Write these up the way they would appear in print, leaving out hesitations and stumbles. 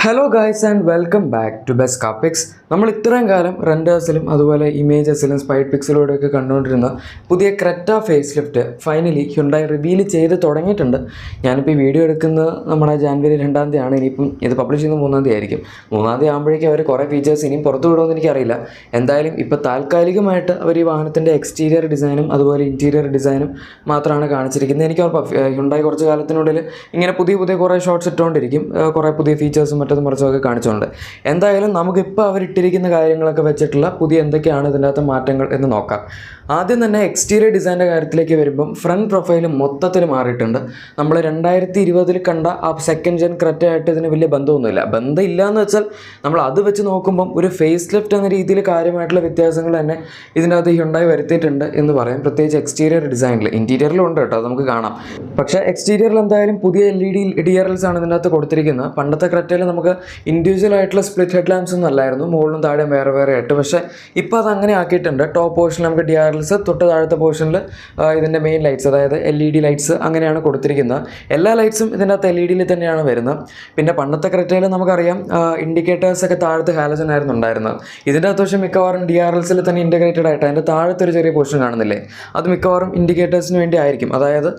Hello guys and welcome back to best car picks. നമ്മൾ ഇത്രയും കാലം റെൻഡേഴ്സിലും അതുപോലെ ഇമേജസിലും സ്പൈഡ് പിക്സിലൂടെയൊക്കെ കണ്ടുകൊണ്ടിരുന്ന പുതിയ Creta facelift finally Hyundai reveal ചെയ്ത് തുടങ്ങിയിട്ടുണ്ട്. ഞാനിപ്പോൾ ഈ വീഡിയോ എടുക്കുന്നത് നമ്മുടെ ജാനുവരി 2-ാം തീയതിയാണ്. ഇനിയിപ്പം ഇത് പബ്ലിഷ് ചെയ്യുന്നത് 3-ാം തീയതി ആയിരിക്കും. 3-ാം തീയതി ആകുമ്പോഴേക്കും അവർ കുറേ ഫീച്ചേഴ്സ് ഇനിയും പുറത്തു വിടുമെന്ന് എനിക്കറിയില്ല. എന്തായാലും ഇപ്പോൾ താൽക്കാലികമായിട്ട് അവർ ഈ വാഹനത്തിൻ്റെ എക്സ്റ്റീരിയർ ഡിസൈനും അതുപോലെ ഇൻറ്റീരിയർ ഡിസൈനും മാത്രമാണ് കാണിച്ചിരിക്കുന്നത്. എനിക്ക് ഹ്യുണ്ടായി കുറച്ച് കാലത്തിനുള്ളിൽ ഇങ്ങനെ പുതിയ കുറേ ഷോട്ട്സ് ഇട്ടുകൊണ്ടിരിക്കും, കുറേ പുതിയ ഫീച്ചേഴ്സും മറ്റതും മറിച്ചൊക്കെ കാണിച്ചുകൊണ്ട്. എന്തായാലും നമുക്കിപ്പോൾ അവരിട്ടിരിക്കുന്ന കാര്യങ്ങളൊക്കെ വെച്ചിട്ടുള്ള പുതിയ എന്തൊക്കെയാണ് ഇതിൻ്റെ അകത്ത് മാറ്റങ്ങൾ എന്ന് നോക്കാം. ആദ്യം തന്നെ എക്സ്റ്റീരിയർ ഡിസൈൻ്റെ കാര്യത്തിലേക്ക് വരുമ്പം ഫ്രണ്ട് പ്രൊഫൈൽ മൊത്തത്തിൽ മാറിയിട്ടുണ്ട്. നമ്മൾ 2020 കണ്ട ആ സെക്കൻഡ് ജെൻ ക്രെറ്റ ആയിട്ട് ഇതിന് വലിയ ബന്ധമൊന്നുമില്ല. ബന്ധമില്ല എന്ന് വെച്ചാൽ നമ്മൾ അത് വെച്ച് നോക്കുമ്പം ഒരു ഫേസ് ലിഫ്റ്റ് എന്ന രീതിയിൽ കാര്യമായിട്ടുള്ള വ്യത്യാസങ്ങൾ തന്നെ ഇതിൻ്റെ അകത്ത് ഹ്യുണ്ടായി വരുത്തിയിട്ടുണ്ട് എന്ന് പറയാം. പ്രത്യേകിച്ച് എക്സ്റ്റീരിയർ ഡിസൈനിൽ. ഇൻറ്റീരിയറിലും ഉണ്ട് കേട്ടോ, അത് നമുക്ക് കാണാം. പക്ഷേ എക്സ്റ്റീരിയറിൽ എന്തായാലും പുതിയ LED DRLs ആണ് ഇതിൻ്റെ അകത്ത് കൊടുത്തിരിക്കുന്നത്. പണ്ടത്തെ ക്രെറ്റയിൽ നമുക്ക് ഇൻഡിവിജ്വൽ ആയിട്ടുള്ള സ്പ്ലിറ്റ് ഹെഡ് ലാംപ്സ് ഒന്നും അല്ലായിരുന്നു, മുകളിലും താഴെയും വേറെ ആയിട്ട്. പക്ഷേ ഇപ്പോൾ അത് അങ്ങനെ ആക്കിയിട്ടുണ്ട്. ടോപ്പ് പോർഷനിൽ നമുക്ക് DRLs, തൊട്ട് താഴത്തെ പോർഷനിൽ ഇതിൻ്റെ മെയിൻ ലൈറ്റ്സ്, അതായത് LED ലൈറ്റ്സ് അങ്ങനെയാണ് കൊടുത്തിരിക്കുന്നത്. എല്ലാ ലൈറ്റ്സും ഇതിൻ്റെ അകത്ത് LED തന്നെയാണ് വരുന്നത്. പിന്നെ പണ്ടത്തെ ക്രെറ്റയിൽ നമുക്കറിയാം ഇൻഡിക്കേറ്റേഴ്സൊക്കെ താഴത്ത് ഹാലജൻ ആയിരുന്നു ഉണ്ടായിരുന്നത്. ഇതിൻ്റെ അകത്ത് പക്ഷേ മിക്കവാറും DRLസിൽ തന്നെ ഇൻറ്റഗ്രേറ്റഡ് ആയിട്ട് അതിൻ്റെ താഴത്തെ ഒരു ചെറിയ പോർഷൻ കാണുന്നില്ലേ, അത് മിക്കവാറും ഇൻഡിക്കേറ്റേഴ്സിന് വേണ്ടി ആയിരിക്കും. അതായത്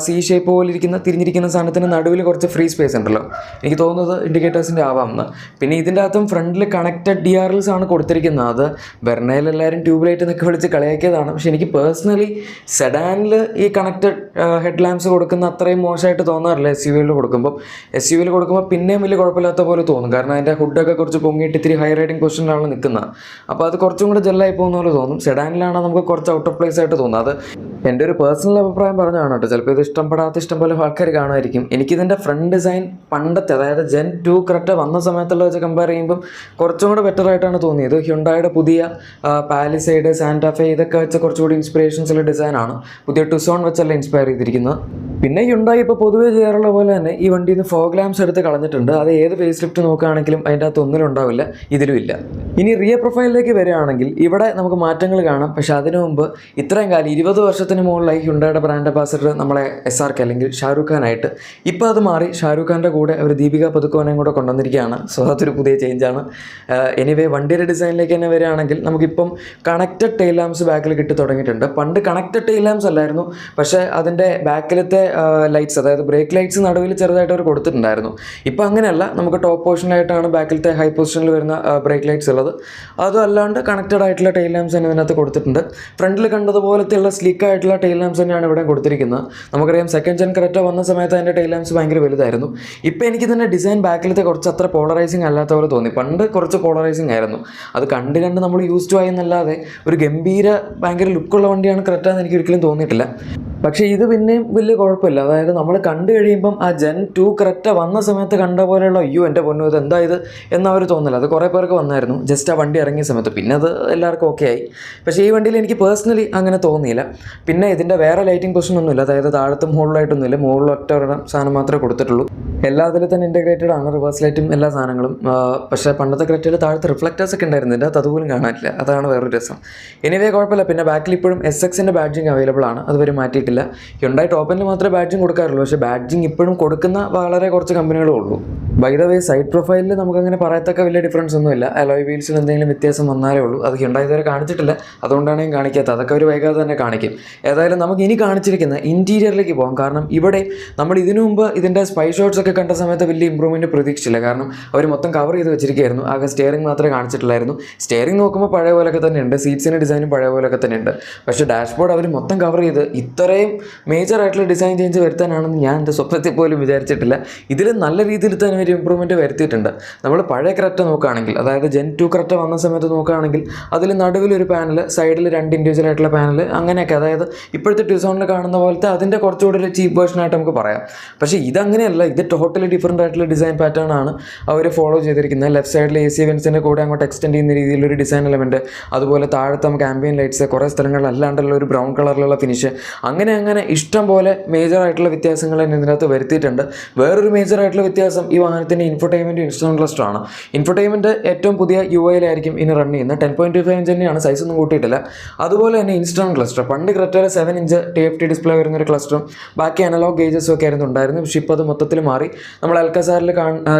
C ഷേപ്പ് പോലെ തിരിഞ്ഞിരിക്കുന്ന സാധനത്തിന് നടുവിൽ കുറച്ച് ഫ്രീ സ്പേസ് ഉണ്ടല്ലോ, എനിക്ക് തോന്നുന്നത് ഇൻഡിക്കേറ്റേഴ്സിൻ്റെ ആവാമെന്ന്. പിന്നെ ഇതിൻ്റെ അകത്തും ഫ്രണ്ടിൽ കണക്റ്റഡ് DRLs ആണ് കൊടുത്തിരിക്കുന്നത്. അത് വെർണയിൽ എല്ലാവരും ട്യൂബ് ലൈറ്റ് എന്നൊക്കെ വിളിച്ച് കളിയാക്കിയതാണ്. പക്ഷേ എനിക്ക് പേഴ്സണലി സെഡാനിൽ ഈ കണക്റ്റഡ് ഹെഡ് ലാംപ്സ് കൊടുക്കുന്ന അത്രയും മോശമായിട്ട് തോന്നാറില്ല. SUV കൊടുക്കുമ്പോൾ പിന്നെയും വലിയ കുഴപ്പമില്ലാത്ത പോലെ തോന്നും. കാരണം അതിൻ്റെ ഹുഡൊക്കെ കുറച്ച് പൊങ്ങിയിട്ട് ഇത്തിരി ഹൈ റൈഡിങ് പൊസിഷനിലാണ് നിൽക്കുന്നത്. അപ്പോൾ അത് കുറച്ചും കൂടെ ജെല്ലായി പോകുന്ന പോലെ തോന്നും. സെഡാനിലാണ് നമുക്ക് കുറച്ച് ഔട്ട് ഓഫ് പ്ലേസ് ആയിട്ട് തോന്നുന്നത്. അത് എൻ്റെ ഒരു പേഴ്സണൽ അഭിപ്രായം പറഞ്ഞതാണ് കേട്ടോ. ചിലപ്പോൾ ഇത് ഇഷ്ടം പോലെ ആൾക്കാർ കാണുമായിരിക്കും. എനിക്കിതിൻ്റെ ഫ്രണ്ട് ഡിസൈൻ പണ്ടത്തെ, അതായത് ജെൻ 2 ക്രെറ്റ വന്ന സമയത്തുള്ള വെച്ച് കമ്പയർ ചെയ്യുമ്പം കുറച്ചും കൂടെ ബെറ്റർ ആയിട്ടാണ് തോന്നിയത്. ഹ്യുണ്ടായുടെ പുതിയ പാലിസൈഡ്, സാന്റാഫെ ഇതൊക്കെ വെച്ച് കുറച്ചുകൂടി ഇൻസ്പിറേഷൻസുള്ള ഡിസൈനാണ്. പുതിയ ടുസോൺ വെച്ചല്ല ഇൻസ്പയർ ചെയ്തിരിക്കുന്നത്. പിന്നെ ഹ്യുണ്ടായി ഇപ്പോൾ പൊതുവേ ചെയ്യാറുള്ള പോലെ തന്നെ ഈ വണ്ടിയിൽ നിന്ന് ഫോഗ് ലാംപ്സ് എടുത്ത് കളഞ്ഞിട്ടുണ്ട്. അത് ഏത് ഫേസ് ലിഫ്റ്റ് നോക്കുകയാണെങ്കിലും അതിൻ്റെ അകത്ത് ഒന്നിലും ഉണ്ടാവില്ല, ഇതിലും ഇല്ല. ഇനി റിയർ പ്രൊഫൈലിലേക്ക് വരികയാണെങ്കിൽ ഇവിടെ നമുക്ക് മാറ്റങ്ങൾ കാണാം. പക്ഷേ അതിനു മുമ്പ് ഇത്രയും കാലം 20 വർഷത്തിന് മുകളിലായി ഹ്യുണ്ടായുടെ ബ്രാൻഡ് അംബാസഡർ നമ്മളെ SRK അല്ലെങ്കിൽ ഷാരൂഖ് ഖാൻ ആയിട്ട്. ഇപ്പോൾ അത് മാറി ഷാരൂഖ് ഖാൻ്റെ കൂടെ അവർ ദീപിക പദുക്കോനെയും കൂടെ കൊണ്ടുവന്നിരിക്കുകയാണ്. സോ അതൊരു പുതിയ ചേഞ്ചാണ്. എനിവേ വണ്ടിയുടെ ഡിസൈനിലേക്ക് തന്നെ വരികയാണെങ്കിൽ നമുക്കിപ്പം കണക്റ്റഡ് ടെയിൽ ലാംപ്സ് ബാക്കിൽ കിട്ടി തുടങ്ങിയിട്ടുണ്ട്. പണ്ട് കണക്റ്റഡ് ടെയിൽ ലാംപ്സ് അല്ലായിരുന്നു, പക്ഷേ അതിൻ്റെ ബാക്കിലത്തെ ലൈറ്റ്സ്, അതായത് ബ്രേക്ക് ലൈറ്റ്സ് നടുവിൽ ചെറുതായിട്ട് അവർ കൊടുത്തിട്ടുണ്ടായിരുന്നു. ഇപ്പോൾ അങ്ങനെയല്ല, നമുക്ക് ടോപ്പ് പോർഷനിലായിട്ടാണ് ബാക്കിലത്തെ ഹൈ പൊസിഷനിൽ വരുന്ന ബ്രേക്ക് ലൈറ്റ്സ് ഉള്ളത്. അതും അല്ലാണ്ട് കണക്റ്റഡ് ആയിട്ടുള്ള ടെയിൽ ലാംപ്സ് തന്നെ ഇതിനകത്ത് കൊടുത്തിട്ടുണ്ട്. ഫ്രണ്ടിൽ കണ്ടതുപോലത്തെയുള്ള സ്ലിക്ക് ആയിട്ടുള്ള ടെയിൽ ലാംപ്സ് തന്നെയാണ് ഇവിടെ കൊടുത്തിരിക്കുന്നത്. നമുക്കറിയാം സെക്കൻഡ് ജെൻ ക്രെറ്റ വന്ന സമയത്ത് അതിൻ്റെ ടെയിൽ ലാംപ്സ് ഭയങ്കര വലുതായിരുന്നു. ഇപ്പോൾ എനിക്ക് തന്നെ ഡിസൈൻ ബാക്കിലത്തെ കുറച്ച് അത്ര പോളറൈസിങ് അല്ലാത്ത പോലെ തോന്നി. പണ്ട് കുറച്ച് പോളറൈസിങ് ആയിരുന്നു. അത് കണ്ട് നമ്മൾ യൂസ്ഡ് ആയി എന്നല്ലാതെ ഒരു ഭയങ്കര ലുക്കുള്ള വണ്ടിയാണ് ക്രെറ്റ എന്ന് എനിക്ക് ഒരിക്കലും തോന്നിയിട്ടില്ല. പക്ഷേ ഇത് പിന്നെയും വലിയ കുഴപ്പമില്ല. അതായത് നമ്മൾ കണ്ടു കഴിയുമ്പം ആ ജെൻ 2 ക്രെറ്റ വന്ന സമയത്ത് കണ്ട പോലെയുള്ള അയ്യോ എൻ്റെ പൊന്നു ഇത് എന്താ ഇത് എന്നവർ തോന്നില്ല. അത് കുറേ പേർക്ക് വന്നായിരുന്നു ജസ്റ്റ് ആ വണ്ടി ഇറങ്ങിയ സമയത്ത്. പിന്നെ അത് എല്ലാവർക്കും ഓക്കെ ആയി. പക്ഷേ ഈ വണ്ടിയിൽ എനിക്ക് പേഴ്സണലി അങ്ങനെ തോന്നിയില്ല. പിന്നെ ഇതിൻ്റെ വേറെ ലൈറ്റിംഗ് പൊസിഷനൊന്നുമില്ല, അതായത് താഴത്തും മുകളിലായിട്ടൊന്നുമില്ല. മുകളിൽ ഒറ്റ സാധനം മാത്രമേ കൊടുത്തിട്ടുള്ളൂ. എല്ലാത്തിലും തന്നെ ഇൻറ്റഗ്രേറ്റഡ് ആണ്, റിവേഴ്സ് ലൈറ്റും എല്ലാ സാധനങ്ങളും. പക്ഷേ പണ്ടത്തെ ക്രെറ്റയിൽ താഴത്ത് റിഫ്ലക്റ്റേഴ്സ് ഒക്കെ ഉണ്ടായിരുന്നു, ഇതിൻ്റെ അത് അതുപോലും കാണാനില്ല. അതാണ് വേറൊരു രസം. എനിവേ കുഴപ്പമില്ല. പിന്നെ ബാക്കിൽ ഇപ്പോഴും SXൻ്റെ ബാഡ്ജിങ് അവൈലബിൾ ആണ്, അതുവരെ മാറ്റിയിട്ടില്ല. ഹ്യുണ്ടായി ടോപ്പ് എൻഡിൽ മാത്രമേ ബാഡ്ജിങ് കൊടുക്കാറുള്ളൂ. പക്ഷേ ബാഡ്ജിങ് ഇപ്പോഴും കൊടുക്കുന്ന വളരെ കുറച്ച് കമ്പനികളേ ഉള്ളൂ. ബൈ ദ വേ സൈഡ് പ്രൊഫൈലിൽ നമുക്കങ്ങനെ പറയത്തക്ക വലിയ ഡിഫറൻസ് ഒന്നുമില്ല. അലോയ് വീൽസിൽ എന്തെങ്കിലും വ്യത്യാസം വന്നാലേ ഉള്ളൂ. അത് ഹ്യുണ്ടായി ഇതുവരെ കാണിച്ചിട്ടില്ല, അതുകൊണ്ടാണ് ഞാൻ കാണിക്കാത്തത്. അതൊക്കെ അവർ വൈകാതെ തന്നെ കാണിക്കും. ഏതായാലും നമുക്ക് ഇനി കാണിച്ചിരിക്കുന്ന ഇൻറ്റീരിയറിലേക്ക് പോകാം. കാരണം ഇവിടെ നമ്മൾ ഇതിനു മുമ്പ് ഇതിൻ്റെ സ്പൈ ഷോട്ട്സ് ഒക്കെ കണ്ട സമയത്ത് വലിയ ഇമ്പ്രൂവ്മെൻറ്റ് പ്രതീക്ഷിച്ചില്ല. കാരണം അവർ മൊത്തം കവർ ചെയ്ത് വെച്ചിരിക്കുകയായിരുന്നു. ആകെ സ്റ്റിയറിംഗ് മാത്രമേ കാണിച്ചിട്ടില്ലായിരുന്നു. സ്റ്റിയറിംഗ് നോക്കുമ്പോൾ പഴയ പോലൊക്കെ തന്നെയുണ്ട്, സീറ്റ്സിൻ്റെ ഡിസൈനും പഴയ പോലൊക്കെ തന്നെയുണ്ട്. പക്ഷേ ഡാഷ്ബോർഡ് അവർ മൊത്തം കവർ ചെയ്ത് ഇത്രയും മേജർ ആയിട്ടുള്ള ഡിസൈൻ ചേഞ്ച് വരുത്താനാണെന്ന് ഞാൻ എൻ്റെ സ്വപ്നത്തിൽ പോലും വിചാരിച്ചിട്ടില്ല. ഇതിൽ നല്ല രീതിയിൽ തന്നെ ഒരു ഇമ്പ്രൂവ്മെൻറ്റ് വരുത്തിയിട്ടുണ്ട്. നമ്മൾ പഴയ ക്രെറ്റ നോക്കുകയാണെങ്കിൽ, അതായത് ജെൻ 2 ക്രെറ്റ വന്ന സമയത്ത് നോക്കുകയാണെങ്കിൽ അതിൽ നടുവിലൊരു പാനൽ, സൈഡിൽ 2 ഇൻഡിവിജ്വൽ ആയിട്ടുള്ള പാനൽ, അങ്ങനെയൊക്കെ. അതായത് ഇപ്പോഴത്തെ ടുസോണിൽ കാണുന്ന പോലത്തെ അതിൻ്റെ കുറച്ചുകൂടി ഒരു ചീപ്പ് വേർഷനായിട്ട് നമുക്ക് പറയാം. പക്ഷേ ഇതങ്ങനെയല്ല. ഇത് ടോട്ടലി ഡിഫറൻ്റ് ആയിട്ടുള്ള ഡിസൈൻ പാറ്റേൺ ആണ് അവർ ഫോളോ ചെയ്തിരിക്കുന്നത്. ലെഫ്റ്റ് സൈഡിൽ AC വെൻസിൻ്റെ കൂടെ അങ്ങോട്ട് എക്സ്റ്റെൻഡ് ചെയ്യുന്ന രീതിയിലൊരു ഡിസൈൻ എലമെൻറ്റ്, അതുപോലെ താഴത്തെ നമുക്ക് ആംബിയൻ ലൈറ്റ്സ്, കുറേ സ്ഥലങ്ങളിൽ അല്ലാണ്ടുള്ള ഒരു ബ്രൗൺ കളറിലുള്ള ഫിനിഷ്, അങ്ങനെ ഇഷ്ടം പോലെ മേജർ ആയിട്ടുള്ള വ്യത്യാസങ്ങൾ തന്നെ ഇതിനകത്ത് വരുത്തിയിട്ടുണ്ട്. വേറൊരു മേജർ ആയിട്ടുള്ള വ്യത്യാസം ഈ വാഹനം സാധനത്തിൻ്റെ ഇൻഫോർടൈൻമെൻറ്റ് ഇൻസ്ട്രുമെൻറ്റ് ക്ലസ്റ്ററാണ്. ഇൻഫോർടൈൻമെൻറ്റ് ഏറ്റവും പുതിയ UI ഇനി റൺ ചെയ്യുന്നത് 10.25 ഇഞ്ച് തന്നെയാണ്, സൈസ് ഒന്നും കൂട്ടിയിട്ടില്ല. അതുപോലെ തന്നെ ഇൻസ്ട്രുമെൻറ്റ് ക്ലസ്റ്റർ പണ്ട് ക്രെറ്റയിൽ 7 ഇഞ്ച് TFT ഡിസ്പ്ലേ വരുന്നൊരു ക്ലസ്റ്ററും ബാക്കി അനലോഗ് ഗേജസും ഒക്കെ ആയിരുന്നു ഉണ്ടായിരുന്നു. പക്ഷേ ഇപ്പോൾ അത് മൊത്തത്തിൽ മാറി. നമ്മൾ അൽക്കസാറിൽ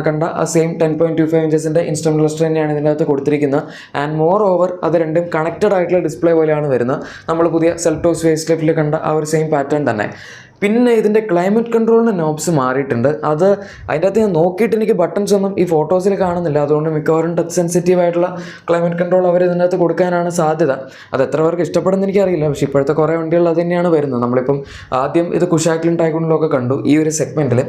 കണ്ട ആ സെയിം 10.25 ഇഞ്ചസിൻ്റെ ഇൻസ്ട്രുമെൻറ്റ് ക്ലസ്റ്റർ തന്നെയാണ് ഇതിൻ്റെ അകത്ത് കൊടുത്തിരിക്കുന്നത്. ആൻഡ് മോർ ഓവർ അത് രണ്ടും കണക്റ്റഡ് ആയിട്ടുള്ള ഡിസ്പ്ലേ പോലെയാണ് വരുന്നത്. നമ്മൾ പുതിയ സെൽറ്റോസ് ഫേസ് ലിഫ്റ്റിൽ കണ്ട ആ ഒരു സെയിം പാറ്റേൺ തന്നെ. പിന്നെ ഇതിൻ്റെ ക്ലൈമറ്റ് കൺട്രോളിൻ്റെ നോബ്സ് മാറിയിട്ടുണ്ട്. അത് അതിൻ്റെ അകത്ത് ഞാൻ നോക്കിയിട്ട് എനിക്ക് ബട്ടൺസ് ഒന്നും ഈ ഫോട്ടോസിൽ കാണുന്നില്ല. അതുകൊണ്ട് മിക്കവാറും ടച്ച് സെൻസിറ്റീവ് ആയിട്ടുള്ള ക്ലൈമറ്റ് കൺട്രോൾ അവർ ഇതിൻ്റെ അകത്ത് കൊടുക്കാനാണ് സാധ്യത. അത് എത്ര പേർക്ക് ഇഷ്ടപ്പെടുന്ന എനിക്കറിയില്ല. പക്ഷേ ഇപ്പോഴത്തെ കുറേ വണ്ടികൾ അത് തന്നെയാണ് വരുന്നത്. നമ്മളിപ്പം ആദ്യം ഇത് കുഷാക്കിലും ടൈഗൂണിലും ഒക്കെ കണ്ടു ഈ ഒരു സെഗ്മെൻറ്റിൽ.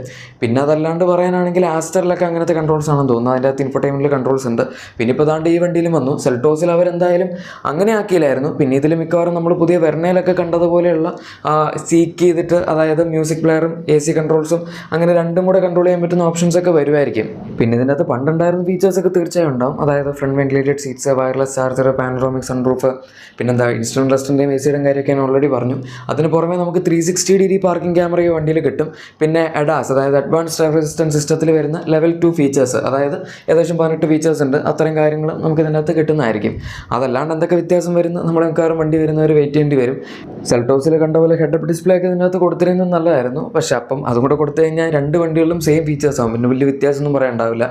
പിന്നെ അതല്ലാണ്ട് പറയാനാണെങ്കിൽ ആസ്റ്ററിലൊക്കെ അങ്ങനത്തെ കൺട്രോൾസ് ആണെന്ന് തോന്നുന്നു. അതിൻ്റെ അകത്ത് ഇൻഫോർടൈൻമെൻറ്റിൽ കൺട്രോൾസ് ഉണ്ട്. പിന്നെ ഇപ്പോൾ ദാണ്ട് ഈ വണ്ടിയിലും വന്നു. സെൽറ്റോസിൽ അവരെന്തായാലും അങ്ങനെ ആക്കിയില്ലായിരുന്നു. പിന്നെ ഇതിൽ മിക്കവാറും നമ്മൾ പുതിയ വെർണയിലൊക്കെ കണ്ടതുപോലെയുള്ള സീക്ക് ചെയ്തിട്ട്, അതായത് മ്യൂസിക് പ്ലെയറും AC കൺട്രോൾസും അങ്ങനെ രണ്ടും കൂടെ കൺട്രോൾ ചെയ്യാൻ പറ്റുന്ന ഓപ്ഷൻസ് ഒക്കെ വരുമായിരിക്കും. പിന്നെ ഇതിൻ്റെ അകത്ത് പണ്ടുണ്ടായിരുന്ന ഫീച്ചേഴ്സൊക്കെ തീർച്ചയായും ഉണ്ടാവും. അതായത് front ventilated seats, wireless charger, panoramic sunroof, പിന്നെന്താ ഇൻസ്ട്രുമെൻറ്റ് ക്ലസ്റ്ററിൻ്റെയും ACയുടെയും കാര്യമൊക്കെ ഞാൻ ഓൾറെഡി പറഞ്ഞു. അതിന് പുറമെ നമുക്ക് 360° പാർക്കിംഗ് ക്യാമറ ഈ വണ്ടിയിൽ കിട്ടും. പിന്നെ ADAS, അതായത് അഡ്വാൻസ് ഡ്രൈവർ അസിസ്റ്റൻറ്റ് സിസ്റ്റത്തിൽ വരുന്ന ലെവൽ 2 ഫീച്ചേഴ്സ്, അതായത് ഏകദേശം 18 ഫീച്ചേഴ്സ് ഉണ്ട്. അത്തരം കാര്യങ്ങൾ നമുക്ക് ഇതിൻ്റെ അകത്ത് കിട്ടുന്നതായിരിക്കും. അതല്ലാണ്ട് എന്തൊക്കെ വ്യത്യാസം വരുന്ന നമ്മൾ മിക്കവാറും വണ്ടി വരുന്നവർ വെയിറ്റ് ചെയ്യേണ്ടി വരും. സെൽറ്റോസിൽ കണ്ട പോലെ ഹെഡ് ഡിസ്പ്ലേ ഒക്കെ ഇതിൻ്റെ അകത്ത് കൊടുത്തിരുന്നത് നല്ലതായിരുന്നു. പക്ഷേ അപ്പം അതും കൂടെ കൊടുത്തു കഴിഞ്ഞാൽ രണ്ട് വണ്ടികളിലും സെയിം ഫീച്ചേഴ്സ് ആവും. പിന്നെ വലിയ വ്യത്യാസമൊന്നും പറയാനുണ്ടാവില്ല.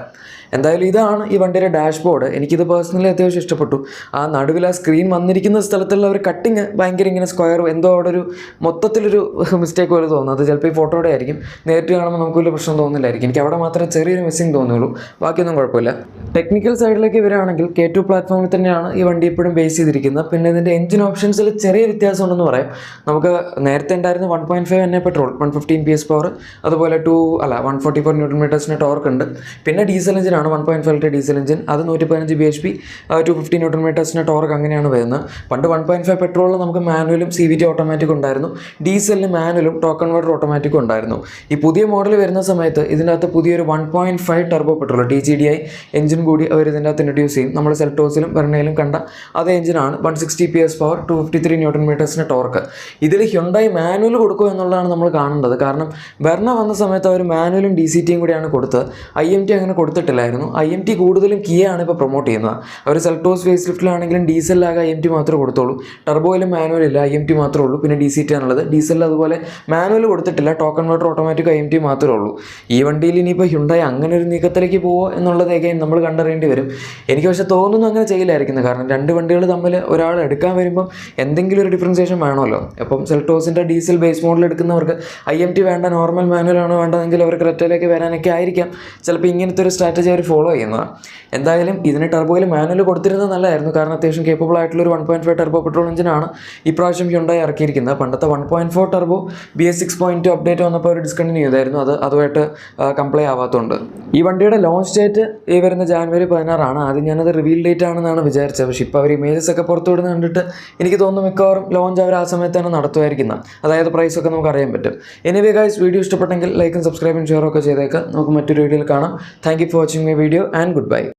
എന്തായാലും ഇതാണ് ഈ വണ്ടിയുടെ ഡാഷ്ബോർഡ്. എനിക്കിത് പേഴ്സണലി അത്യാവശ്യം ഇഷ്ടപ്പെട്ടു. ആ നടുവിൽ ആ സ്ക്രീൻ വന്നിരിക്കുന്ന സ്ഥലത്തുള്ള ഒരു കട്ടിങ് ഭയങ്കര ഇങ്ങനെ സ്ക്വയർ, എന്തോ അവിടെ ഒരു മൊത്തത്തിലൊരു മിസ്റ്റേക്ക് പോലെ തോന്നുന്നു. അത് ചിലപ്പോൾ ഈ ഫോട്ടോയുടെ ആയിരിക്കും. നേരിട്ട് കാണുമ്പോൾ നമുക്ക് വലിയ പ്രശ്നം തോന്നില്ലായിരിക്കും. എനിക്ക് അവിടെ മാത്രമേ ചെറിയൊരു മിസ്സിങ് തോന്നുള്ളൂ, ബാക്കിയൊന്നും കുഴപ്പമില്ല. ടെക്നിക്കൽ സൈഡിലേക്ക് വരികയാണെങ്കിൽ K2 പ്ലാറ്റ്ഫോമിൽ തന്നെയാണ് ഈ വണ്ടി ഇപ്പോഴും ബേസ് ചെയ്തിരിക്കുന്നത്. പിന്നെ ഇതിൻ്റെ എഞ്ചിൻ ഓപ്ഷൻസിൽ ചെറിയ വ്യത്യാസം ഉണ്ടെന്ന് പറയാം. നമുക്ക് നേരത്തെ ഉണ്ടായിരുന്ന 1.5 NA പെട്രോൾ, 115 PS പവർ, അതുപോലെ 144 Nm ടോർക്ക് ഉണ്ട്. പിന്നെ ഡീസൽ എഞ്ചിനാണ് 1.5 ലിറ്റർ ഡീസൽ എഞ്ചിൻ. അത് 115 bhp, 250 Nm ടോർക്ക് അങ്ങനെയാണ് വരുന്നത്. പണ്ട് 1.5 പെട്രോളിൽ നമുക്ക് മാനുവലും CVT ഓട്ടോമാറ്റിക് ഉണ്ടായിരുന്നു. ഡീസലിന് മാനുവലും ടോക്ക് കൺവെർട്ടർ ഓട്ടോമാറ്റിക്കും ഉണ്ടായിരുന്നു. ഈ പുതിയ മോഡൽ വരുന്ന സമയത്ത് ഇതിനകത്ത് പുതിയൊരു 1.5 ടർബോ പെട്രോൾ TGDI എഞ്ചിൻ കൂടി അവർ ഇതിൻ്റെ അകത്ത് ഇൻട്രൊഡ്യൂസ് ചെയ്യും. നമ്മൾ സെൽറ്റോസിലും വെർണയിലും കണ്ട അതേ എഞ്ചിനാണ്. 160 PS പവർ, 253 Nm ടോർക്ക്. ഇതിൽ ഹ്യുണ്ടായി മാനുവൽ കൊടുക്കുക എന്നുള്ളതാണ് നമ്മൾ കാണേണ്ടത്. കാരണം വെർണ വന്ന സമയത്ത് അവർ മാനുവലും DCTയും കൂടിയാണ് കൊടുത്തത്. IMT അങ്ങനെ കൊടുത്തിട്ടില്ലായിരുന്നു. IMT കൂടുതലും കിയയാണ് ഇപ്പോൾ പ്രൊമോട്ട് ചെയ്യുന്നത്. അവർ സെൽറ്റോസ് ഫേസ് ലിഫ്റ്റിലാണെങ്കിലും ഡീസലിലാകെ IMT മാത്രമേ കൊടുത്തുള്ളൂ. ടർബോയിലും മാനുവൽ ഇല്ല, IMT മാത്രമേ ഉള്ളൂ. പിന്നെ DCT ആണുള്ളത്. ഡീസലിൽ അതുപോലെ മാനുവൽ കൊടുത്തിട്ടില്ല, ടോക്ക് കൺവെർട്ടർ ഓട്ടോമാറ്റിക് IMT മാത്രമേ ഉള്ളൂ. ഈ വണ്ടിയിൽ ഇനിയിപ്പോൾ ഹ്യുണ്ടായി അങ്ങനെ ഒരു നീക്കത്തിലേക്ക് പോവോ എന്നുള്ളത് നമ്മൾ കണ്ടറിയേണ്ടി വരും. എനിക്ക് പക്ഷേ തോന്നുന്നു അങ്ങനെ ചെയ്യില്ലായിരിക്കുന്നത്. കാരണം രണ്ട് വണ്ടികൾ തമ്മിൽ ഒരാൾ എടുക്കാൻ വരുമ്പം എന്തെങ്കിലും ഒരു ഡിഫറൻസിയേഷൻ വേണമല്ലോ. അപ്പം സെൽറ്റോസിൻ്റെ ഡീസൽ ബേസ് മോഡൽ എടുക്കുന്നവർക്ക് IMT വേണ്ട, നോർമൽ മാനുവലാണോ വേണ്ടതെങ്കിൽ അവർ ക്രെറ്റയിലേക്ക് വരാനൊക്കെ ആയിരിക്കാം ചിലപ്പോൾ ഇങ്ങനത്തെ ഒരു സ്ട്രാറ്റജി അവർ ഫോളോ ചെയ്യുന്നത്. എന്തായാലും ഇതിന് ടർബോയിൽ മാനുവൽ കൊടുത്തിരുന്നത് നല്ലതായിരുന്നു. കാരണം അത്യാവശ്യം കേപ്പബിൾ ആയിട്ടുള്ള ഒരു 1.5 ടർബോ പെട്രോൾ എഞ്ചിനാണ് ഇപ്രാവശ്യം ഹ്യുണ്ടായി ഇറക്കിയിരിക്കുന്നത്. പണ്ടത്തെ 1.4 ടർബോ BS 6.2 അപ്ഡേറ്റ് വന്നപ്പോൾ ഒരു ഡിസ്കണ്ടിന്യൂ ചെയ്തായിരുന്നു. അതുമായിട്ട് കംപ്ലൈ ആവാത്തതുകൊണ്ട്. ഈ വണ്ടിയുടെ ലോഞ്ച് ഡേറ്റ് ഈ വരുന്ന ജാനുവരി 16 ആദ്യം ഞാനത് റിവീൽ ഡേറ്റ് ആണെന്നാണ് വിചാരിച്ചത്. പക്ഷേ ഇപ്പോൾ അവർ ഇമേജസ് ഒക്കെ പുറത്തു വിടുന്നത് കണ്ടിട്ട് എനിക്ക് തോന്നുന്നു മിക്കവാറും ലോഞ്ച് അവർ ആ സമയത്ത് തന്നെ നടത്തുമായിരിക്കുന്നത്. അതായത് പ്രൈസൊക്കെ നമുക്ക് അറിയാൻ പറ്റും. എനിവേ ഗൈസ്, വീഡിയോ ഇഷ്ടപ്പെട്ടെങ്കിൽ ലൈക്കും സബ്സ്ക്രൈബും ഷെയറും ഒക്കെ ചെയ്തേക്കാം. നമുക്ക് മറ്റൊരു വീഡിയോയിൽ കാണാം. Thank you for watching my video and good bye.